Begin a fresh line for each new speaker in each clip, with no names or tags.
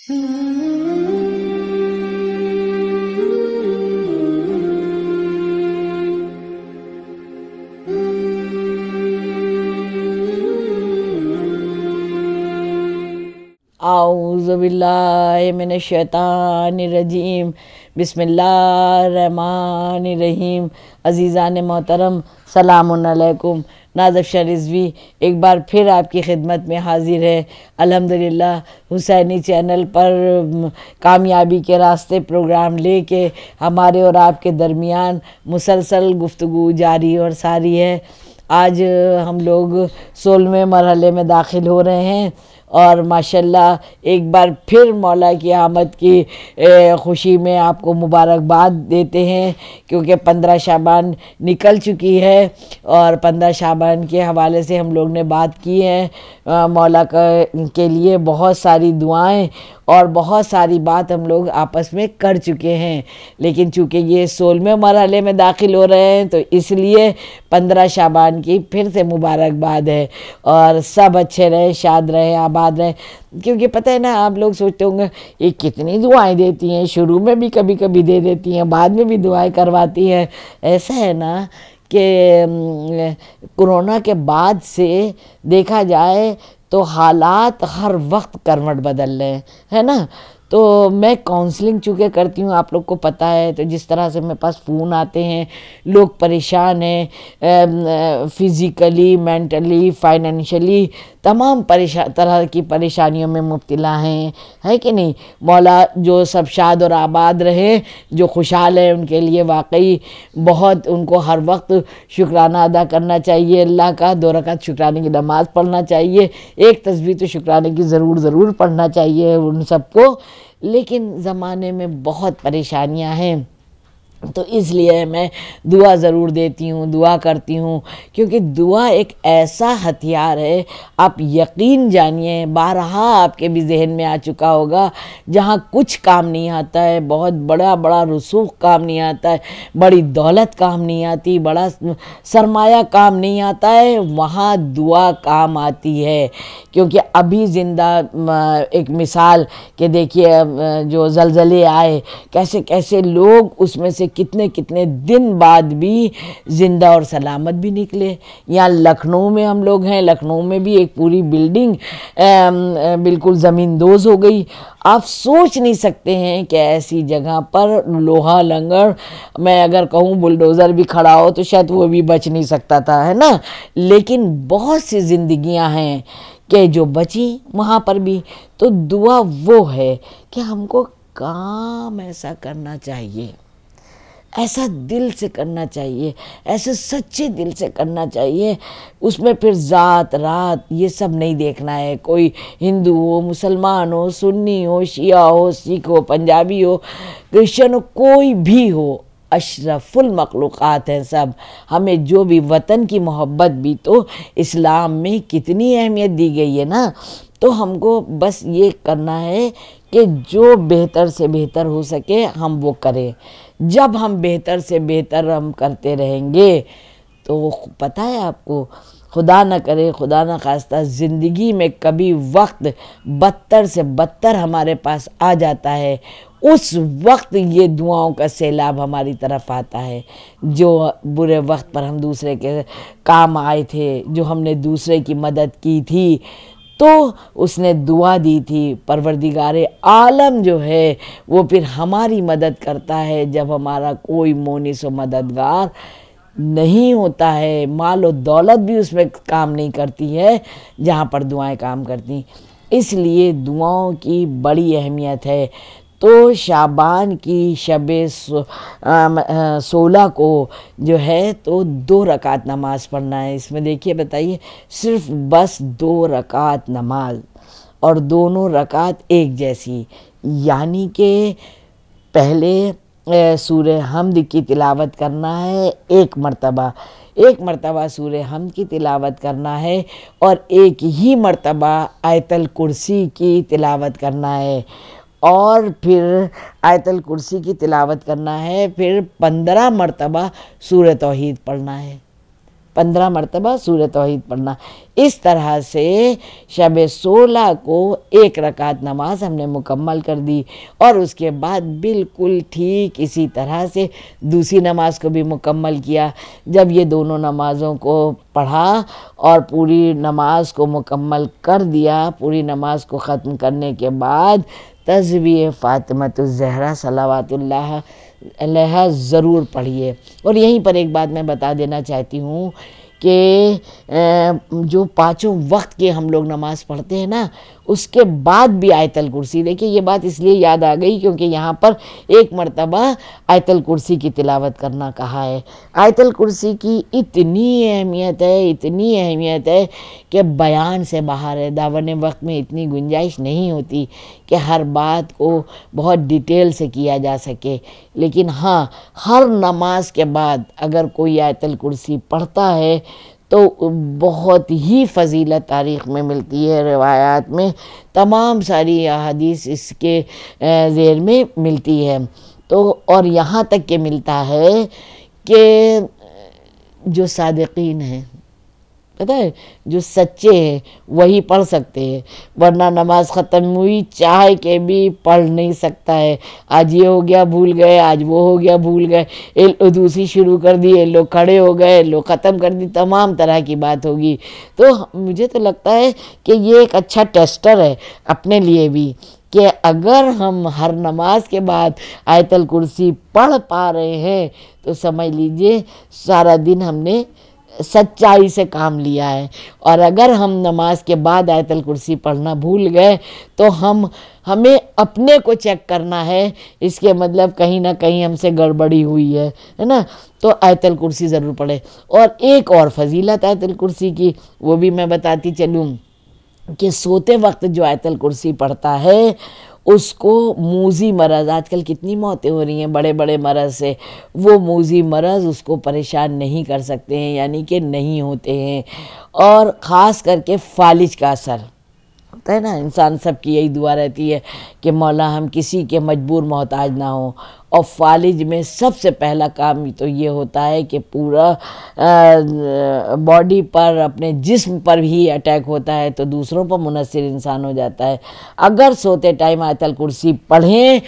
اعوذ باللہ من الشیطان الرجیم، بسم اللہ الرحمن الرحیم۔ عزیزان محترم، سلام علیکم۔ نازف شاہ رضوی ایک بار پھر آپ کی خدمت میں حاضر ہے۔ الحمدللہ حسینی چینل پر کامیابی کے راستے پروگرام لے کے ہمارے اور آپ کے درمیان مسلسل گفتگو جاری اور ساری ہے۔ آج ہم لوگ 16ویں مرحلے میں داخل ہو رہے ہیں اور ماشاءاللہ ایک بار پھر مولا کی آمد کی خوشی میں آپ کو مبارکباد دیتے ہیں، کیونکہ 15 شعبان نکل چکی ہے اور 15 شعبان کے حوالے سے ہم لوگ نے بات کی ہے۔ مولا کے لیے بہت ساری دعائیں اور بہت ساری بات ہم لوگ آپس میں کر چکے ہیں، لیکن چونکہ یہ 16ویں مرحلے میں داخل ہو رہے ہیں تو اس لیے 15 شعبان کی پھر سے مبارکباد ہے، اور سب اچھے رہے، شاد رہے، آباد رہے۔ کیونکہ پتہ ہے نا، آپ لوگ سوچتے ہوں گے یہ کتنی دعائیں دیتی ہیں، شروع میں بھی کبھی کبھی دے دیتی ہیں، بعد میں بھی دعائیں کرواتی ہیں۔ ایسا ہے نا کہ کرونا کے بعد سے دیکھا جائے تو حالات ہر وقت کروٹ بدل رہے ہیں، ہے نا۔ تو میں کاؤنسلنگ چونکہ کرتی ہوں، آپ لوگ کو پتہ ہے، تو جس طرح سے میرے پاس فون آتے ہیں، لوگ پریشان ہیں، فزیکلی، مینٹلی، فائنینشلی، تمام طرح کی پریشانیوں میں مبتلا ہیں، ہے کہ نہیں۔ مولا جو سب شاد اور آباد رہے، جو خوشحال ہیں، ان کے لیے واقعی بہت ان کو ہر وقت شکرانہ ادا کرنا چاہیے اللہ کا۔ 2 رکعت شکرانے کی نماز پڑھنا چاہیے، ایک تسبیح تو شکرانے کی ضرور پڑھنا چاہیے ان سب کو۔ لیکن زمانے میں بہت پریشانیاں ہیں، تو اس لیے میں دعا ضرور دیتی ہوں، دعا کرتی ہوں، کیونکہ دعا ایک ایسا ہتھیار ہے، آپ یقین جانیے، بارہا آپ کے بھی ذہن میں آ چکا ہوگا، جہاں کچھ کام نہیں آتا ہے، بہت بڑا رسوخ کام نہیں آتا ہے، بڑی دولت کام نہیں آتی، بڑا سرمایہ کام نہیں آتا ہے، وہاں دعا کام آتی ہے۔ کیونکہ ابھی زندہ ایک مثال کہ دیکھیے، جو زلزلے آئے، کیسے لوگ اس میں سے کتنے دن بعد بھی زندہ اور سلامت بھی نکلے۔ یہاں لکھنؤ میں ہم لوگ ہیں، لکھنؤ میں بھی ایک پوری بلڈنگ بالکل زمین دوز ہو گئی۔ آپ سوچ نہیں سکتے ہیں کہ ایسی جگہ پر لوہا لنگڑ، میں اگر کہوں بلڈوزر بھی کھڑا ہو تو شاید وہ بھی بچ نہیں سکتا تھا، ہے نا۔ لیکن بہت سی زندگیاں ہیں کہ جو بچیں وہاں پر بھی۔ تو دعا وہ ہے کہ ہم کو کام ایسا کرنا چاہیے، ایسا دل سے کرنا چاہیے، ایسے سچے دل سے کرنا چاہیے۔ اس میں پھر ذات رات یہ سب نہیں دیکھنا ہے، کوئی ہندو ہو، مسلمان ہو، سنی ہو، شیعہ ہو، سکھ ہو، پنجابی ہو، کرسچن ہو، کوئی بھی ہو، اشرف المخلوقات ہیں سب۔ ہمیں جو بھی وطن کی محبت بھی تو اسلام میں کتنی اہمیت دی گئی ہے نا۔ تو ہم کو بس یہ کرنا ہے کہ جو بہتر سے بہتر ہو سکے ہم وہ کریں۔ جب ہم بہتر سے بہتر ہم کرتے رہیں گے تو پتہ ہے آپ کو، خدا نہ کرے، خدا نہ خواستہ، زندگی میں کبھی وقت بدتر سے بدتر ہمارے پاس آ جاتا ہے، اس وقت یہ دعاؤں کا سیلاب ہماری طرف آتا ہے۔ جو برے وقت پر ہم دوسرے کے کام آئے تھے، جو ہم نے دوسرے کی مدد کی تھی، تو اس نے دعا دی تھی، پروردگار عالم جو ہے وہ پھر ہماری مدد کرتا ہے جب ہمارا کوئی مونس و مددگار نہیں ہوتا ہے۔ مال و دولت بھی اس میں کام نہیں کرتی ہے جہاں پر دعائیں کام کرتی۔ اس لیے دعاؤں کی بڑی اہمیت ہے۔ تو شعبان کی شب 16 کو جو ہے تو 2 رکعت نماز پڑھنا ہے۔ اس میں دیکھیے، بتائیے، صرف بس 2 رکعت نماز، اور دونوں رکعت ایک جیسی، یعنی کہ پہلے سورہ حمد کی تلاوت کرنا ہے ایک مرتبہ سورہ حمد کی تلاوت کرنا ہے، اور ایک ہی مرتبہ آیت الکرسی کی تلاوت کرنا ہے، اور پھر آیت الکرسی کی تلاوت کرنا ہے، پھر 15 مرتبہ سورہ توحید پڑھنا ہے۔ 15 مرتبہ سورہ توحید پڑھنا۔ اس طرح سے شب 16 کو 1 رکعت نماز ہم نے مکمل کر دی، اور اس کے بعد بالکل ٹھیک اسی طرح سے دوسری نماز کو بھی مکمل کیا۔ جب یہ دونوں نمازوں کو پڑھا اور پوری نماز کو مکمل کر دیا، پوری نماز کو ختم کرنے کے بعد تسبیح فاطمۃ الزہرا صلوات اللہ علیہا ضرور پڑھیے۔ اور یہیں پر ایک بات میں بتا دینا چاہتی ہوں کہ جو 5 وقت کے ہم لوگ نماز پڑھتے ہیں نا، اس کے بعد بھی آیت الکرسی، دیکھیے یہ بات اس لیے یاد آ گئی کیونکہ یہاں پر 1 مرتبہ آیت الکرسی کی تلاوت کرنا کہا ہے۔ آیت الکرسی کی اتنی اہمیت ہے کہ بیان سے باہر ہے۔ داون وقت میں اتنی گنجائش نہیں ہوتی کہ ہر بات کو بہت ڈیٹیل سے کیا جا سکے، لیکن ہاں ہر نماز کے بعد اگر کوئی آیت الکرسی پڑھتا ہے تو بہت ہی فضیلت تاریخ میں ملتی ہے، روایات میں تمام ساری احادیث اس کے ذیل میں ملتی ہے۔ تو اور یہاں تک کہ ملتا ہے کہ جو صادقین ہیں، پتہ ہے جو سچے ہیں وہی پڑھ سکتے ہیں، ورنہ نماز ختم ہوئی چاہے کہ بھی پڑھ نہیں سکتا ہے۔ آج یہ ہو گیا بھول گئے، آج وہ ہو گیا بھول گئے، دوسری شروع کر دی، لوگ کھڑے ہو گئے، لوگ ختم کر دی، تمام طرح کی بات ہوگی۔ تو مجھے تو لگتا ہے کہ یہ ایک اچھا ٹیسٹر ہے اپنے لیے بھی، کہ اگر ہم ہر نماز کے بعد آیت الکرسی پڑھ پا رہے ہیں تو سمجھ لیجئے سارا دن ہم نے سچائی سے کام لیا ہے، اور اگر ہم نماز کے بعد آیت الکرسی پڑھنا بھول گئے تو ہمیں اپنے کو چیک کرنا ہے، اس کے مطلب کہیں نہ کہیں ہم سے گڑبڑی ہوئی ہے نا۔ تو آیت الکرسی ضرور پڑھے۔ اور ایک اور فضیلت آیت الکرسی کی وہ بھی میں بتاتی چلوں کہ سوتے وقت جو آیت الکرسی پڑھتا ہے اس کو موذی مرض، آج کل کتنی موتیں ہو رہی ہیں بڑے بڑے مرض سے، وہ موذی مرض اس کو پریشان نہیں کر سکتے ہیں، یعنی کہ نہیں ہوتے ہیں۔ اور خاص کر کے فالج کا اثر ہوتا ہے نا، انسان سب کی یہی دعا رہتی ہے کہ مولا ہم کسی کے مجبور محتاج نہ ہوں، اور فالج میں سب سے پہلا کام تو یہ ہوتا ہے کہ پورا باڈی پر، اپنے جسم پر ہی اٹیک ہوتا ہے تو دوسروں پر منحصر انسان ہو جاتا ہے۔ اگر سوتے ٹائم آیت الکرسی پڑھیں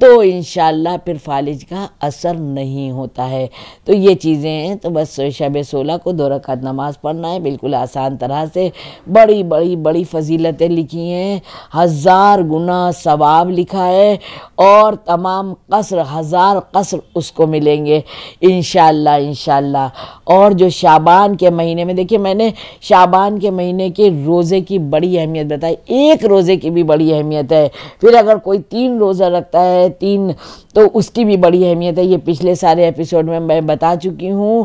تو انشاءاللہ پھر فالج کا اثر نہیں ہوتا ہے۔ تو یہ چیزیں ہیں، تو بس شب 16 کو 2 رکعت نماز پڑھنا ہے، بالکل آسان طرح سے، بڑی فضیلتیں لکھی ہیں، 1000 گنا ثواب لکھا ہے، اور تمام قصر 1000 قصر اس کو ملیں گے انشاءاللہ۔ اور جو شعبان کے مہینے میں، دیکھیں میں نے شعبان کے مہینے کے روزے کی بڑی اہمیت بتائی، ایک روزے کی بھی بڑی اہمیت ہے، پھر اگر کوئی 3 روزہ رکھتا ہے 3 تو اس کی بھی بڑی اہمیت ہے، یہ پچھلے سارے ایپیسوڈ میں بتا چکی ہوں۔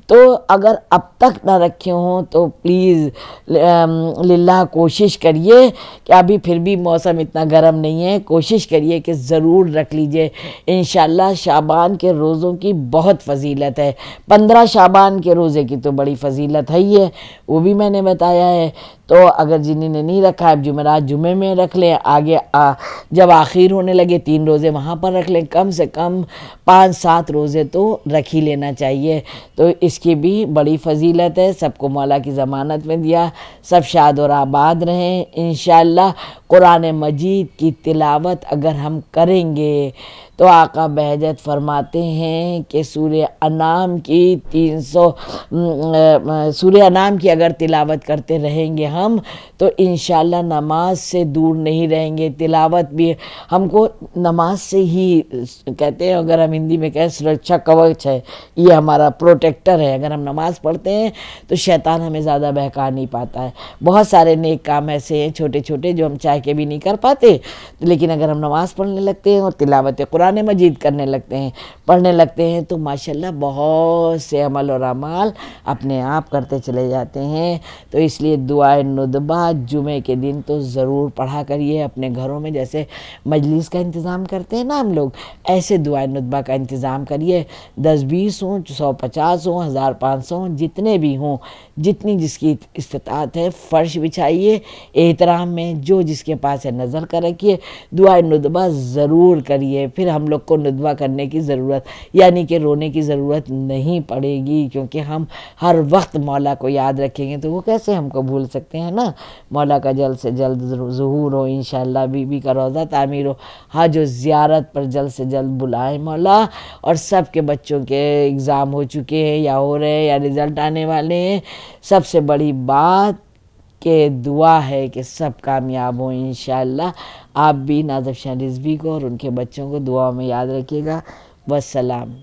تو اگر اب تک نہ رکھے ہوں تو پلیز للہ کوشش کریے کہ ابھی پھر بھی موسم اتنا گرم نہیں ہے، کوشش کریے کہ ضرور رکھ لیجئے انشاءاللہ۔ شعبان کے روزوں کی بہت فضیلت ہے، 15 شعبان کے روزے کی تو بڑی فضیلت ہے ہی ہے، وہ بھی میں نے بتایا ہے۔ تو اگر جنہوں نے نہیں رکھا ہے جمعرات جمعے میں رکھ لیں، آگے جب آخر ہونے لگے 3 روزے وہاں پر رکھ لیں، کم سے کم 5-7 روزے تو رکھ ہی لینا چاہیے۔ تو اس کی بھی بڑی فضیلت ہے، سب کو مولا کی ضمانت میں دیا، سب شاد اور آباد رہیں انشاءاللہ۔ قرآن مجید کی تلاوت اگر ہم کریں گے تو آقا بہجت فرماتے ہیں کہ سورہ انعام کی اگر تلاوت کرتے رہیں گے ہم تو انشاءاللہ نماز سے دور نہیں رہیں گے۔ تلاوت بھی ہم کو نماز سے ہی کہتے ہیں، اگر ہم ہندی میں کہیں سرکشا کوچ ہے، یہ ہمارا پروٹیکٹر ہے۔ اگر ہم نماز پڑھتے ہیں تو شیطان ہمیں زیادہ بہکا نہیں پاتا ہے۔ بہت سارے نیک کام ایسے ہیں چھوٹے چھوٹے جو ہم چاہ کے بھی نہیں کر پاتے، لیکن اگر ہم نماز پڑھنے لگتے ہیں اور تلاوت قرآن مجید کرنے لگتے ہیں، پڑھنے لگتے ہیں، تو ماشاءاللہ بہت سے عمل اور اعمال اپنے آپ کرتے چلے جاتے ہیں۔ تو اس لیے دعائے ندبہ جمعے کے دن تو ضرور پڑھا کریے اپنے گھروں میں، جیسے مجلس کا انتظام کرتے ہیں نا ہم لوگ، ایسے دعائے ندبہ کا انتظام کریے۔ 10-20 ہوں، 150 ہوں، 1500 ہوں، جتنے بھی ہوں، جتنی جس کی استطاعت ہے، فرش بچھائیے احترام میں، جو جس کے پاس نظر کر رکھیے، دعائے ندبہ ضرور کریے، پھر ہم لوگ کو ندبہ کرنے کی ضرورت یعنی کہ رونے کی ضرورت نہیں پڑے گی، کیونکہ ہم ہر وقت مولا کو یاد رکھیں گے تو وہ کیسے ہم کو بھول سکتے ہیں نا۔ مولا کا جلد سے جلد ظہور ہو، انشاءاللہ بی بی کا روضہ تعمیر ہو، حج و زیارت پر جلد سے جلد بلائیں مولا، اور سب کے بچوں کے اگزام ہو چکے ہیں یا ہو رہے ہیں یا رزلٹ آنے والے ہیں، سب سے بڑی بات کہ دعا ہے کہ سب کامیاب ہوں انشاءاللہ۔ آپ بھی نازف شاہ رضوی کو اور ان کے بچوں کو دعا میں یاد رکھیے گا۔ والسلام۔